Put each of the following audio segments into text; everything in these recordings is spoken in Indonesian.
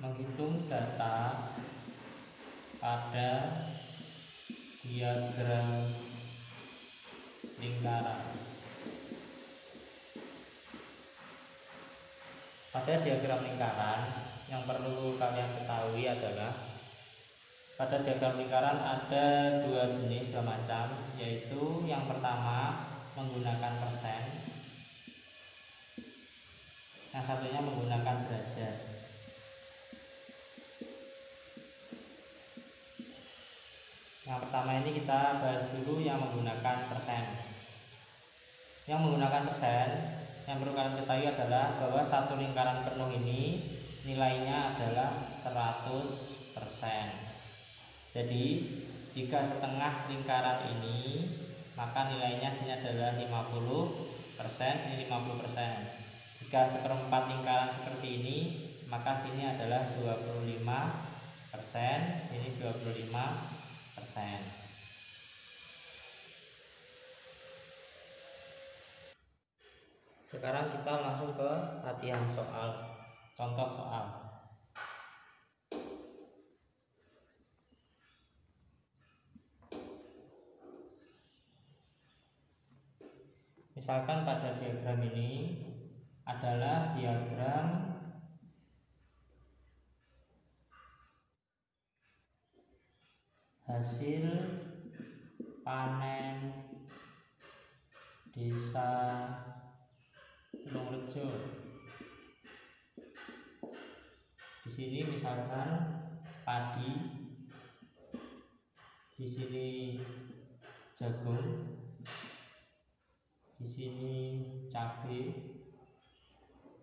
menghitung data pada diagram lingkaran. Pada diagram lingkaran yang perlu kalian ketahui adalah pada diagram lingkaran ada dua jenis, dua macam, yaitu yang pertama menggunakan persen, yang satunya menggunakan derajat. Yang pertama ini kita bahas dulu yang menggunakan persen. Yang menggunakan persen, yang perlu kalian ketahui adalah bahwa satu lingkaran penuh ini nilainya adalah 100%. Jadi jika setengah lingkaran ini, maka nilainya sini adalah 50%, ini 50%. Jika seperempat lingkaran seperti ini, maka sini adalah 25%, ini 25%. Sekarang kita langsung ke latihan soal, contoh soal. Misalkan pada diagram ini adalah diagram hasil panen desa Tulungrejo. Di sini misalkan padi, di sini jagung, di sini cabai,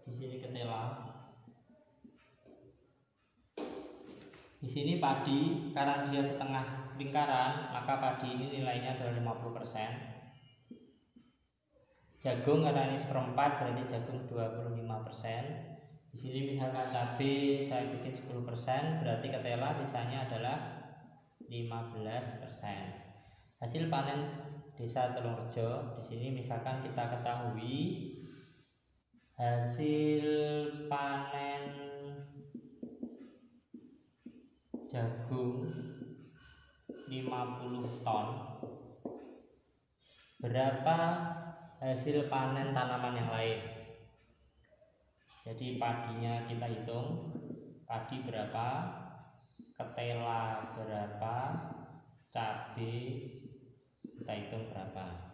di sini ketela. Di sini padi, karena dia setengah lingkaran, maka padi ini nilainya adalah 50%. Jagung karena ini seperempat, berarti jagung 25%. Di sini misalkan cabai saya bikin 10%, berarti ketela sisanya adalah 15%. Hasil panen desa Tulungrejo, di sini misalkan kita ketahui hasil panen jagung 50 ton. Berapa hasil panen tanaman yang lain? Jadi padinya kita hitung, padi berapa, ketela berapa, cabai kita hitung berapa.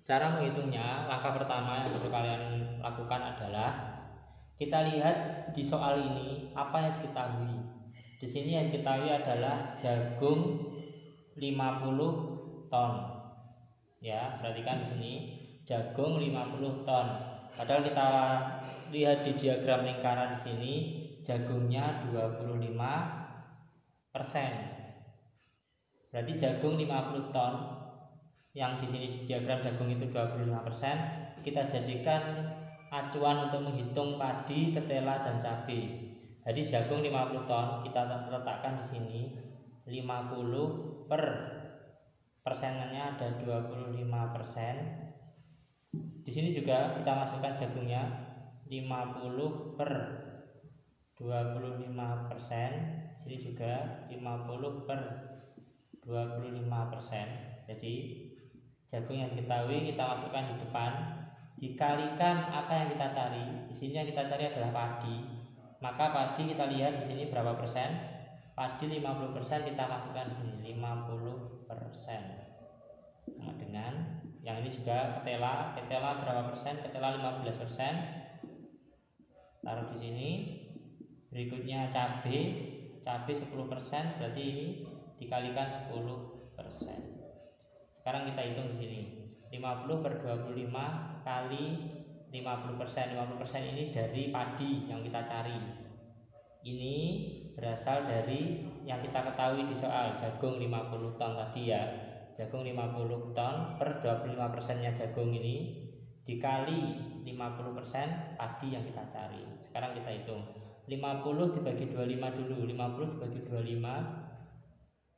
Cara menghitungnya, langkah pertama yang perlu kalian lakukan adalah kita lihat di soal ini apa yang diketahui. Di sini yang diketahui adalah jagung 50 ton. Ya, perhatikan di sini jagung 50 ton. Padahal kita lihat di diagram lingkaran di sini jagungnya 25%. Berarti jagung 50 ton yang di sini di diagram jagung itu 25%, kita jadikan acuan untuk menghitung padi, ketela dan cabai. Jadi jagung 50 ton kita letakkan di sini 50 per persenannya ada 25%. Di sini juga kita masukkan jagungnya 50 per 25%. Sini juga 50 per 25%. Jadi jagung yang diketahui kita masukkan di depan, dikalikan apa yang kita cari. Di sini yang kita cari adalah padi. Maka padi kita lihat di sini berapa persen? Padi 50% kita masukkan di sini 50%. Sama dengan yang ini juga ketela berapa persen? Ketela 15%. Taruh di sini. Berikutnya cabai 10%, berarti ini dikalikan 10%. Sekarang kita hitung di sini 50 per 25 kali 50%. 50% ini dari padi yang kita cari. Ini berasal dari yang kita ketahui di soal jagung 50 ton tadi ya. Jagung 50 ton per 25%-nya jagung ini dikali 50% padi yang kita cari. Sekarang kita hitung 50 dibagi 25 dulu. 50 dibagi 25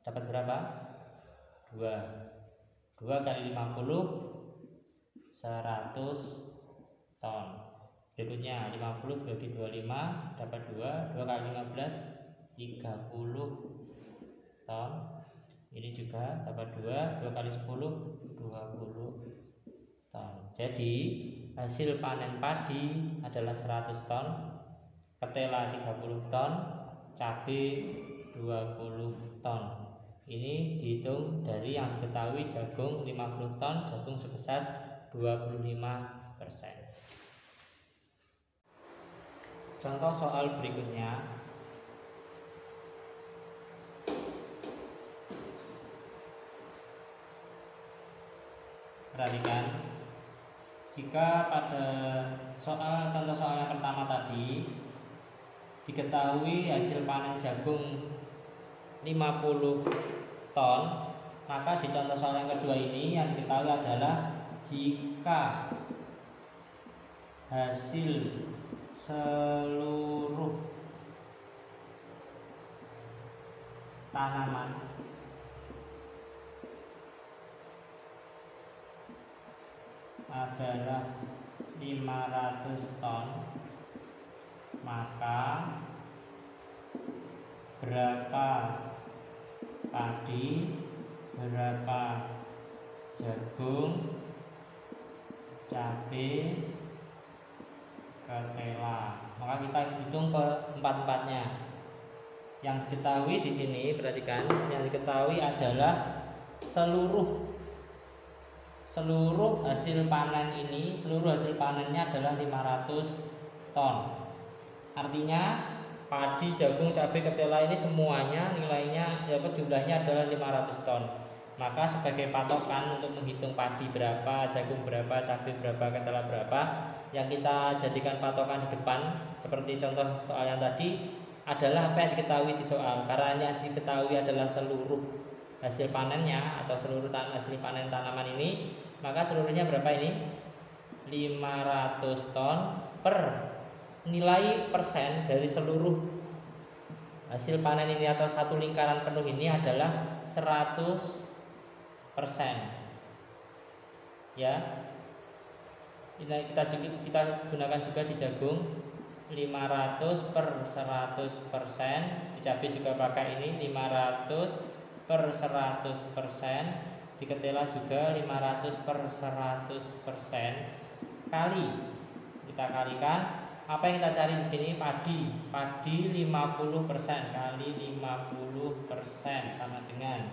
dapat berapa? 2 kali 50 100 ton. Berikutnya 50 bagi 25 dapat 2, 2 kali 15 30 ton. Ini juga dapat 2, 2 kali 10 20 ton. Jadi hasil panen padi adalah 100 ton, ketela 30 ton, cabai 20 ton. Ini dihitung dari yang diketahui jagung 50 ton, jagung sebesar 25%. Contoh soal berikutnya. Perhatikan, jika pada contoh soal yang pertama tadi diketahui hasil panen jagung 50 ton, maka di contoh soal yang kedua ini yang diketahui adalah jika hasil seluruh tanaman adalah 500 ton, maka berapa padi, berapa jagung, cabai, ketela. Maka kita hitung ke empat-empatnya. Yang diketahui di sini, perhatikan, yang diketahui adalah seluruh hasil panen ini, seluruh hasil panennya adalah 500 ton. Artinya padi, jagung, cabai, ketela ini semuanya nilainya jumlahnya adalah 500 ton. Maka sebagai patokan untuk menghitung padi berapa, jagung berapa, cabai berapa, ketela berapa, yang kita jadikan patokan di depan seperti contoh soal yang tadi adalah apa yang diketahui di soal. Karena yang diketahui adalah seluruh hasil panennya atau seluruh hasil panen tanaman ini, maka seluruhnya berapa ini? 500 ton per nilai persen dari seluruh hasil panen ini atau satu lingkaran penuh ini adalah 100%. Ya, kita gunakan juga di jagung 500 per 100%, di cabai juga pakai ini 500 per 100%, di ketela juga 500 per 100%, kali kita kalikan apa yang kita cari di sini? Padi 50% kali 50% sama dengan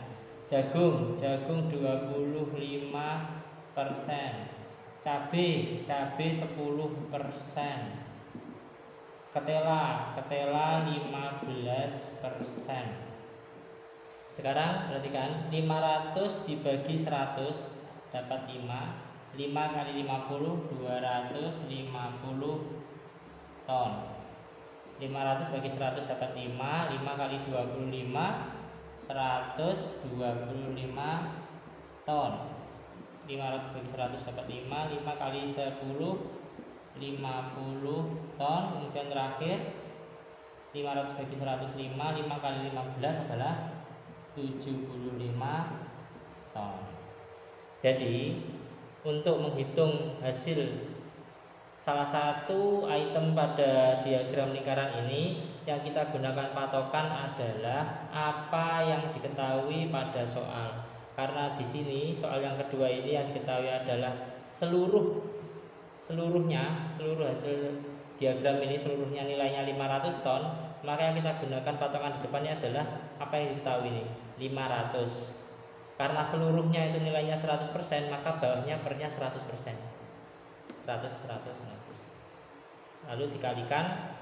jagung 25%, cabai 10%, ketela 15%. Sekarang perhatikan, 500 dibagi 100 dapat 5 kali 50 250 ton. 500 bagi 100 dapat 5 kali 25 125 ton. 500 bagi 100 dapat 5 kali 10 50 ton. Kemudian terakhir 500 bagi 100 5 kali 15 adalah 75 ton. Jadi untuk menghitung hasil salah satu item pada diagram lingkaran ini, yang kita gunakan patokan adalah apa yang diketahui pada soal. Karena di sini soal yang kedua ini yang diketahui adalah seluruh hasil diagram ini seluruhnya nilainya 500 ton, maka yang kita gunakan patokan di depannya adalah apa yang diketahui ini 500. Karena seluruhnya itu nilainya 100%, maka bawahnya pernya 100%. 100. Lalu dikalikan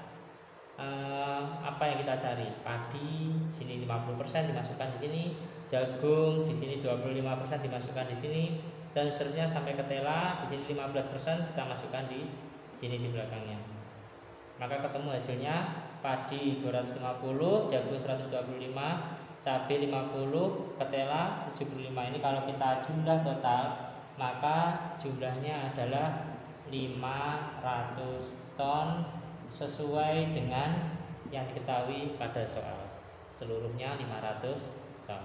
apa yang kita cari? Padi sini 50% dimasukkan di sini, jagung di sini 25% dimasukkan di sini, dan seterusnya sampai ketela di sini 15% kita masukkan di sini di belakangnya. Maka ketemu hasilnya padi 250, jagung 125, cabai 50, ketela 75. Ini kalau kita jumlah total, maka jumlahnya adalah 500 ton sesuai dengan yang diketahui pada soal. Seluruhnya 500 ton.